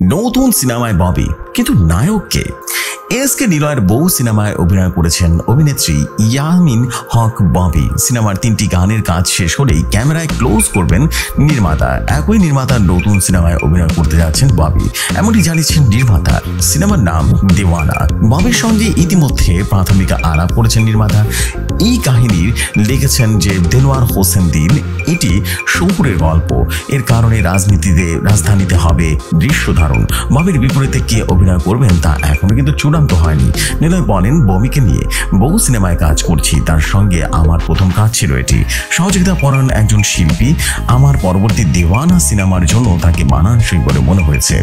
নতুন সিনেমায় ববি, কিন্তু নায়ক কে? এসকে নিলয়ের বউ সিনেমায় অভিনয় করেছেন অভিনেত্রী ইয়াসমিন হক ববি। সিনেমার 3টি গানের কাজ শেষ হলেই ক্যামেরায় ক্লোজ করবেন নির্মাতা। একই নির্মাতার নতুন সিনেমায় অভিনয় করতে যাচ্ছেন ববি, এমনটি জানিয়েছেন নির্মাতা। সিনেমার নাম দেওয়ানা। ববির সঙ্গে ইতিমধ্যে প্রাথমিক আলাপ করেছেন নির্মাতা। এই কাহিনীর লিখেছেন যে দেলোয়ার হোসেন দিন। এটি শহুরের গল্প, এর কারণে রাজধানীতে হবে দৃশ্য ধারণ। ববির বিপরীতে কে অভিনয় করবেন তা এখনো কিন্তু চূড়ান্ত হয়নি। নিলয় বলেন, ববিকে নিয়ে বহু সিনেমায় কাজ করছি, তার সঙ্গে আমার প্রথম কাজ ছিল এটি। সহযোগিতা পরায়ণ একজন শিল্পী, আমার পরবর্তী দেওয়ানা সিনেমার জন্য তাকে মানানসই বলে মনে হয়েছে।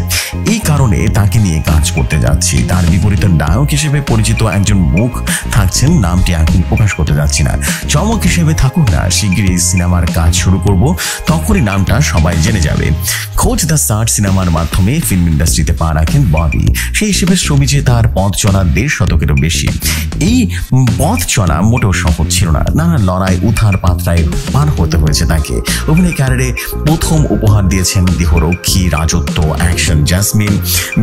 এই কারণে তাকে নিয়ে কাজ করতে যাচ্ছি। তার বিপরীতে নায়ক হিসেবে পরিচিত একজন মুখ থাকছেন, নামটি এখন প্রকাশ করতে যাচ্ছি না। চমক হিসেবে থাকুক না, শিগগিরই সিনেমার কাজ শুরু করব, তখনই নামটা সবাই জেনে যাবে। খোঁজ দ্য সার্ট সিনেমার মাধ্যমে ফিল্ম ইন্ডাস্ট্রিতে পা রাখেন ববি। সেই হিসেবে ছবিতে তার পথ চলা 1.5 শতকেরও বেশি। এই পথ চলা মোটেও সহজ ছিল না, নানা লড়াই উথার পাত্রায় পার হতে হয়েছে তাকে। অভিনয় ক্যারিয়ারে প্রথম উপহার দিয়েছেন দেহরক্ষী, রাজত্ব, অ্যাকশন, জাসমিন,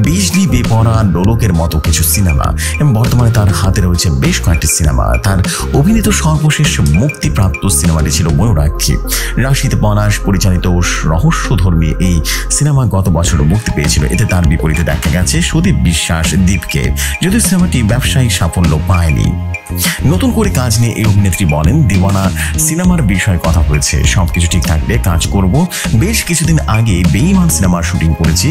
বিজলি, বেপরা, লোলকের মতো কিছু সিনেমা, এবং বর্তমানে তার হাতে রয়েছে বেশ কয়েকটি সিনেমা। তার অভিনীত সর্বশেষ মুক্তিপ্রাপ্ত সিনেমাটি ছিল ময়ূরাক্ষী। রাশিদ পলাশ পরিচালিত রহস্যধর্মী এই সিনেমা গত বছর মুক্তি পেয়েছিল। এতে তার বিপরীতে দেখা গেছে সুদীপ বিশ্বাস দীপকে, যদিও সিনেমাটি ব্যবসায়িক সাফল্য পায়নি। নতুন করে কাজ নিয়ে এই অভিনেত্রী বলেন, দেওয়ানা সিনেমার বিষয়ে কথা হয়েছে, সবকিছু ঠিক থাকলে কাজ করব। বেশ কিছুদিন আগে বেঈমান সিনেমার শুটিং করেছি,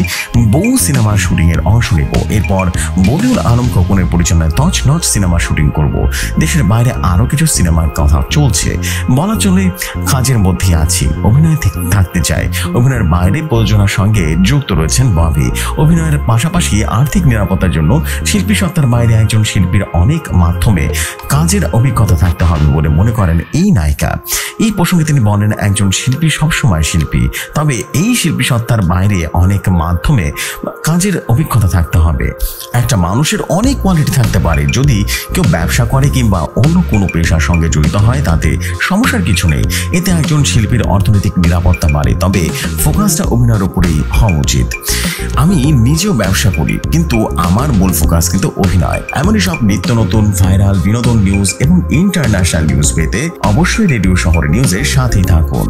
বউ সিনেমার শুটিং এর অংশ নেব। এরপর বদিউল আলম খোকনের পরিচালনায় তছনছ সিনেমার শুটিং করব। দেশের বাইরে আরো কিছু সিনেমার কথা চলছে, বলা চলে কাজের মধ্যে আছি। অভিনয় থাকতে চাই। অভিনয়ের বাইরে প্রযোজনার সঙ্গে যুক্ত রয়েছেন ববি। অভিনয়ের পাশাপাশি আর্থিক নিরাপত্তার জন্য শিল্পী সত্তার বাইরে একজন শিল্পীর অনেক মাধ্যমে কাজের অভিজ্ঞতা থাকতে হবে বলে মনে করেন এই নায়িকা। এই প্রসঙ্গে তিনি বলেন, একজন শিল্পী সবসময় শিল্পী, তবে এই শিল্পী সত্তার বাইরে অনেক মাধ্যমে কাজের অভিজ্ঞতা থাকতে হবে। একটা মানুষের অনেক কোয়ালিটি থাকতে পারে, যদি কেউ ব্যবসা করে কিংবা অন্য কোনো পেশার সঙ্গে জড়িত হয় তাতে সমস্যার কিছু নেই। এতে একজন শিল্পীর অর্থনৈতিক নিরাপত্তা বাড়ে, তবে ফোকাসটা অভিনয়ের উপরেই হওয়া উচিত। আমি নিজেও ব্যবসা করি, কিন্তু আমার মূল ফোকাস কিন্তু অভিনয়। এমনই সব নিত্য নতুন ভাইরাল বিনোদন নিউজ এবং ইন্টারন্যাশনাল নিউজ পেতে অবশ্যই রেডিও শহর নিউজের সাথেই থাকুন।